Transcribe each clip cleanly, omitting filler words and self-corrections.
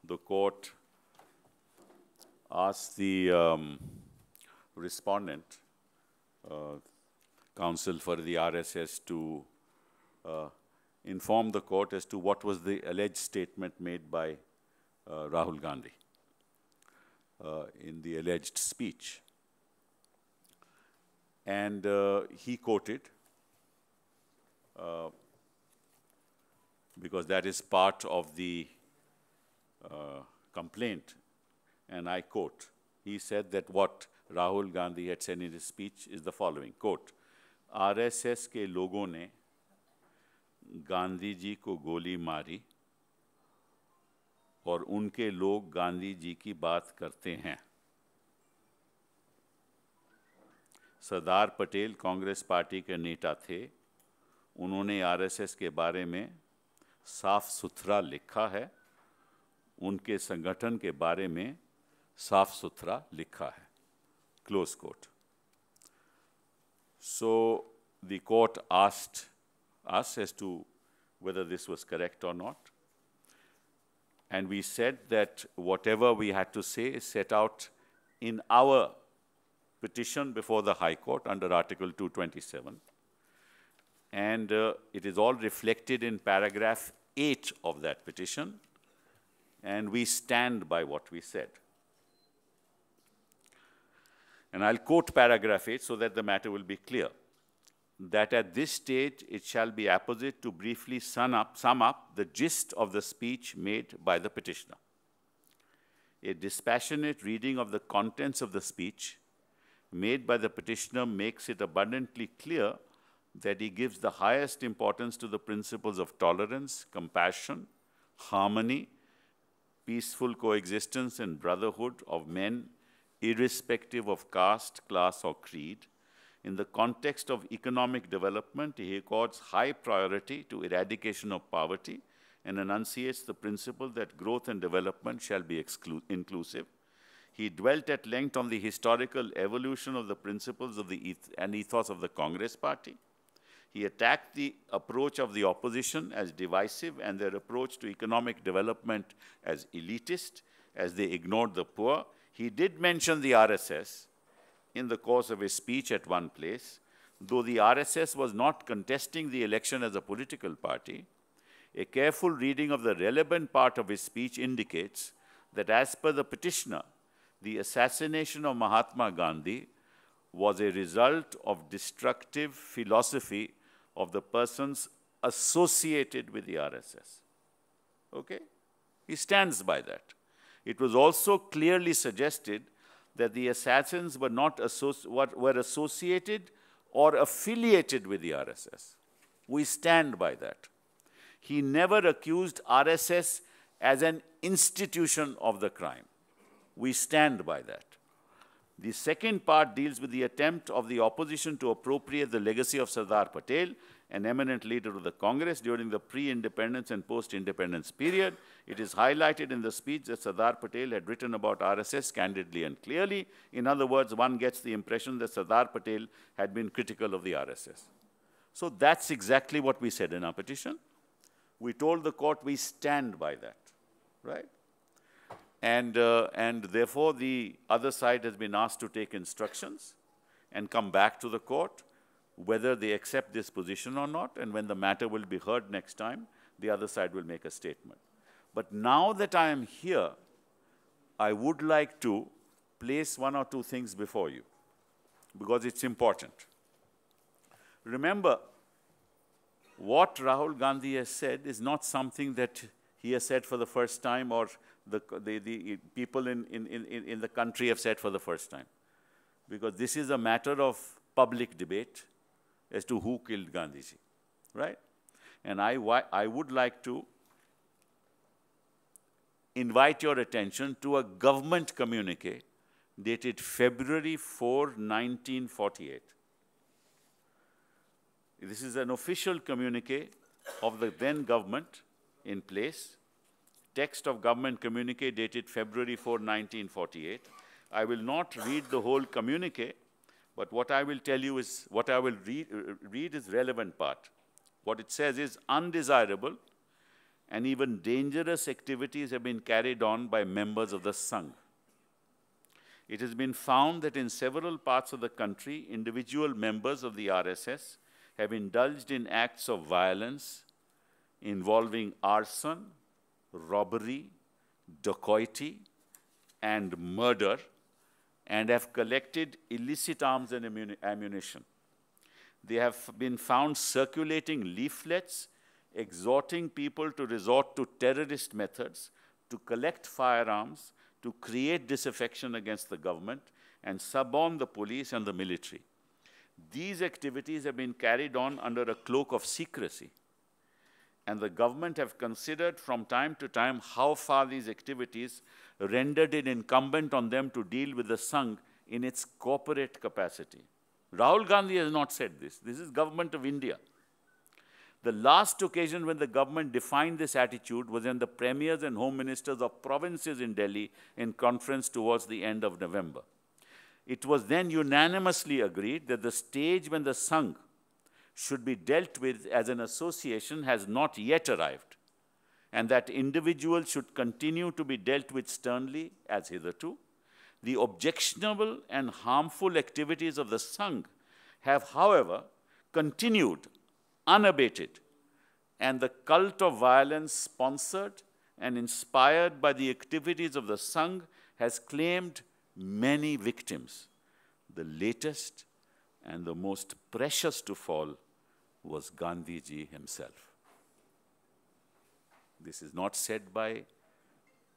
the court asked the respondent, counsel for the RSS, to inform the court as to what was the alleged statement made by Rahul Gandhi in the alleged speech. And he quoted, because that is part of the complaint, and I quote, he said that what Rahul Gandhi had said in his speech is the following, quote, RSS के लोगों ने गांधी जी को गोली मारी और उनके लोग गांधी जी की बात करते हैं। सरदार पटेल कांग्रेस पार्टी के नेता थे, उन्होंने आरएसएस के बारे में साफ सुथरा लिखा है, उनके संगठन के बारे में साफ सुथरा लिखा है, close quote. So the court asked us as to whether this was correct or not. And we said that whatever we had to say is set out in our petition before the High Court under Article 227. And it is all reflected in paragraph 8 of that petition. And we stand by what we said. And I'll quote paragraph 8 so that the matter will be clear. That at this stage, it shall be apposite to briefly sum up the gist of the speech made by the petitioner. A dispassionate reading of the contents of the speech made by the petitioner makes it abundantly clear that he gives the highest importance to the principles of tolerance, compassion, harmony, peaceful coexistence and brotherhood of men, irrespective of caste, class, or creed. In the context of economic development, he accords high priority to eradication of poverty and enunciates the principle that growth and development shall be inclusive. He dwelt at length on the historical evolution of the principles of the ethos of the Congress Party. He attacked the approach of the opposition as divisive and their approach to economic development as elitist, as they ignored the poor. He did mention the RSS in the course of his speech at one place. Though the RSS was not contesting the election as a political party, a careful reading of the relevant part of his speech indicates that as per the petitioner, the assassination of Mahatma Gandhi was a result of destructive philosophy of the persons associated with the RSS. Okay? He stands by that. It was also clearly suggested that the assassins were not associated or affiliated with the RSS. We stand by that. He never accused RSS as an institution of the crime. We stand by that. The second part deals with the attempt of the opposition to appropriate the legacy of Sardar Patel, an eminent leader of the Congress during the pre-independence and post-independence period. It is highlighted in the speech that Sardar Patel had written about RSS candidly and clearly. In other words, one gets the impression that Sardar Patel had been critical of the RSS. So that's exactly what we said in our petition. We told the court we stand by that, right? And therefore, the other side has been asked to take instructions and come back to the court whether they accept this position or not, and when the matter will be heard next time, the other side will make a statement. But now that I am here, I would like to place one or two things before you, because it's important. Remember, what Rahul Gandhi has said is not something that he has said for the first time or the people in the country have said for the first time. Because this is a matter of public debate as to who killed Gandhiji, right? And I would like to invite your attention to a government communique dated February 4, 1948. This is an official communique of the then government in place. Text of government communique dated February 4, 1948. I will not read the whole communique, but what I will tell you is, what I will read is relevant part. What it says is undesirable and even dangerous activities have been carried on by members of the Sangh. It has been found that in several parts of the country, individual members of the RSS have indulged in acts of violence involving arson, robbery, dacoity, and murder, and have collected illicit arms and ammunition. They have been found circulating leaflets exhorting people to resort to terrorist methods, to collect firearms, to create disaffection against the government, and suborn the police and the military. These activities have been carried on under a cloak of secrecy, and the government have considered from time to time how far these activities rendered it incumbent on them to deal with the Sangh in its corporate capacity. Rahul Gandhi has not said this. This is government of India. The last occasion when the government defined this attitude was when the premiers and home ministers of provinces in Delhi in conference towards the end of November. It was then unanimously agreed that the stage when the Sangh should be dealt with as an association has not yet arrived, and that individuals should continue to be dealt with sternly as hitherto. The objectionable and harmful activities of the Sangh have, however, continued unabated, and the cult of violence sponsored and inspired by the activities of the Sangh has claimed many victims. The latest and the most precious to fall was Gandhiji himself. This is not said by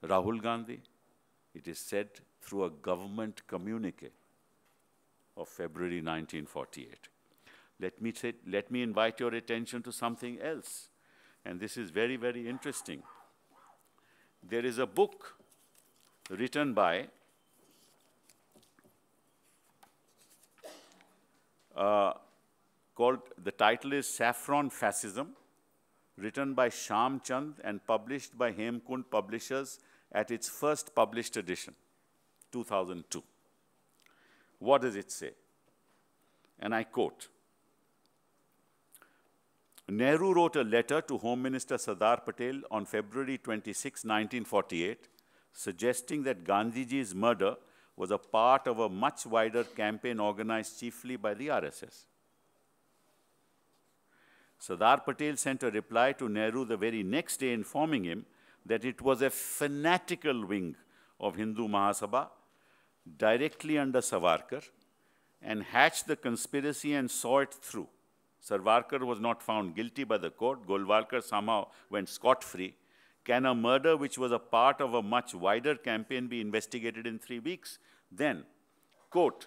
Rahul Gandhi. It is said through a government communique of February 1948. Let me invite your attention to something else. And this is very, very interesting. There is a book written by the title is Saffron Fascism, written by Sham Chand and published by Hemkund Publishers at its first published edition, 2002. What does it say? And I quote, Nehru wrote a letter to Home Minister Sardar Patel on February 26, 1948, suggesting that Gandhiji's murder was a part of a much wider campaign organized chiefly by the RSS. Sardar Patel sent a reply to Nehru the very next day informing him that it was a fanatical wing of Hindu Mahasabha directly under Savarkar and hatched the conspiracy and saw it through. Savarkar was not found guilty by the court. Golwalkar somehow went scot-free. Can a murder which was a part of a much wider campaign be investigated in 3 weeks? Then, quote,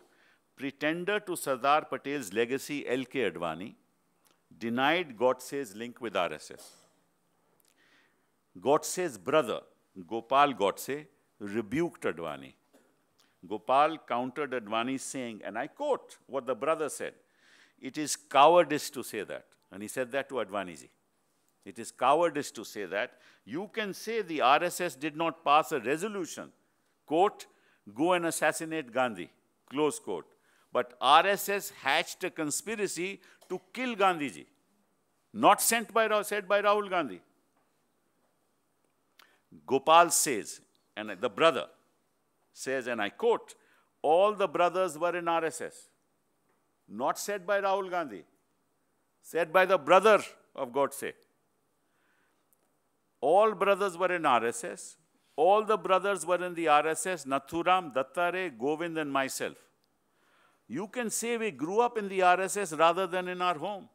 pretender to Sardar Patel's legacy, L.K. Advani, denied Godse's link with RSS. Godse's brother, Gopal Godse, rebuked Advani. Gopal countered Advani saying, and I quote what the brother said, it is cowardice to say that. And he said that to Advaniji. It is cowardice to say that. You can say the RSS did not pass a resolution, quote, go and assassinate Gandhi, close quote. But RSS hatched a conspiracy to kill Gandhiji, not said by Rahul Gandhi. Gopal says, and the brother says, and I quote, all the brothers were in RSS. Not said by Rahul Gandhi, said by the brother of Godse. All brothers were in RSS. All the brothers were in the RSS, Nathuram, Dattare, Govind, and myself. You can say we grew up in the RSS rather than in our home.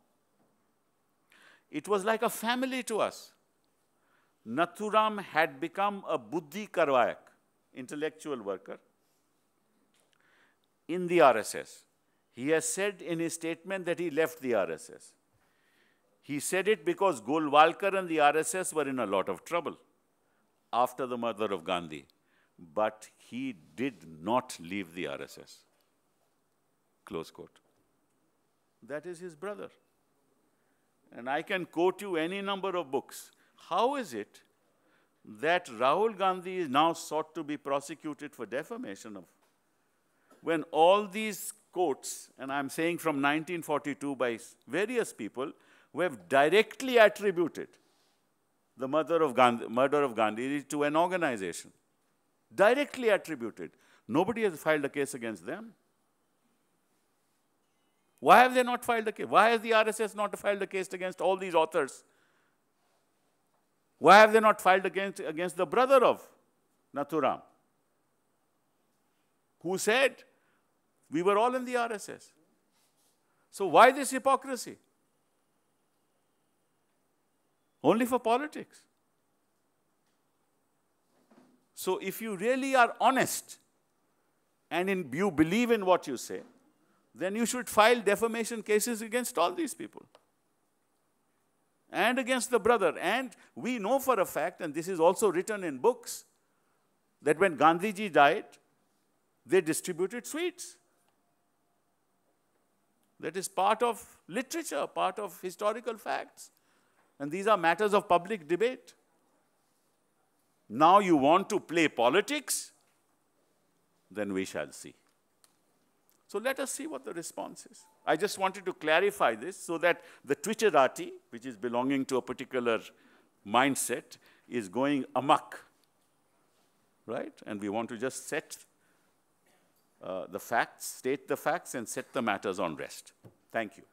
It was like a family to us. Nathuram had become a Buddhi Karvayak, intellectual worker, in the RSS. He has said in his statement that he left the RSS. He said it because Golwalkar and the RSS were in a lot of trouble after the murder of Gandhi. But he did not leave the RSS. Close quote. That is his brother. And I can quote you any number of books. How is it that Rahul Gandhi is now sought to be prosecuted for defamation of, when all these quotes, and I'm saying from 1942 by various people, who have directly attributed the murder of Gandhi to an organization, directly attributed. Nobody has filed a case against them. Why have they not filed a case? Why has the RSS not filed a case against all these authors? Why have they not filed against the brother of Nathuram, who said, we were all in the RSS? So why this hypocrisy? Only for politics. So if you really are honest and you believe in what you say, then you should file defamation cases against all these people and against the brother. And we know for a fact, and this is also written in books, that when Gandhiji died, they distributed sweets. That is part of literature, part of historical facts. And these are matters of public debate. Now you want to play politics? Then we shall see. So let us see what the response is. I just wanted to clarify this so that the Twitterati, which is belonging to a particular mindset, is going amok, right? And we want to just set the facts, state the facts, and set the matters on rest. Thank you.